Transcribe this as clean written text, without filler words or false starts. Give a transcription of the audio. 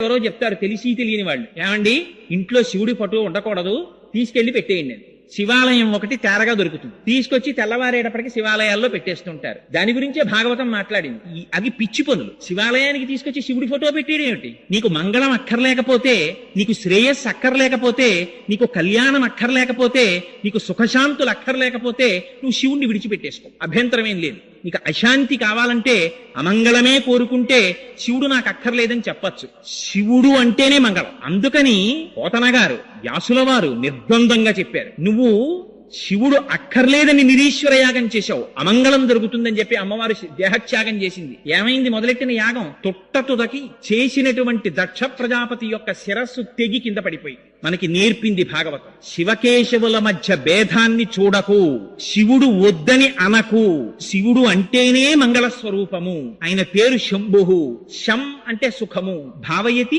ఎవరో చెప్తారు తెలిసి తెలియని వాళ్ళు, ఏమండి ఇంట్లో శివుడి ఫోటో ఉండకూడదు, తీసుకెళ్లి పెట్టేయండి అని. శివాలయం ఒకటి తేరగా దొరుకుతుంది, తీసుకొచ్చి తెల్లవారేటప్పటికి శివాలయాల్లో పెట్టేస్తుంటారు. దాని గురించే భాగవతం మాట్లాడింది. అవి పిచ్చి పనులు. శివాలయానికి తీసుకొచ్చి శివుడి ఫోటో పెట్టేయడం ఏమిటి? నీకు మంగళం అక్కర్లేకపోతే, నీకు శ్రేయస్సు అక్కర్లేకపోతే, నీకు కళ్యాణం అక్కర్లేకపోతే, నీకు సుఖశాంతులు అక్కర్లేకపోతే నువ్వు శివుణ్ణి విడిచిపెట్టేసుకో, అభ్యంతరం ఏం లేదు. నీకు అశాంతి కావాలంటే, అమంగళమే కోరుకుంటే శివుడు నాకు అక్కర్లేదని చెప్పచ్చు. శివుడు అంటేనే మంగళం. అందుకని పోతన గారు, వ్యాసుల వారు నిర్ద్వందంగా చెప్పారు, నువ్వు శివుడు అక్కర్లేదని నిరీశ్వర యాగం చేశావు, అమంగళం జరుగుతుందని చెప్పి అమ్మవారు దేహత్యాగం చేసింది. ఏమైంది? మొదలెట్టిన యాగం తుట్టతుదకి చేసినటువంటి దక్ష ప్రజాపతి యొక్క శిరస్సు తెగి కింద పడిపోయి. మనకి నేర్పింది భాగవతం. శివకేశవుల మధ్య భేదాన్ని చూడకు, శివుడు వద్దని అనకు. శివుడు అంటేనే మంగళ స్వరూపము. ఆయన పేరు శంభు. శం అంటే సుఖము, భావయతి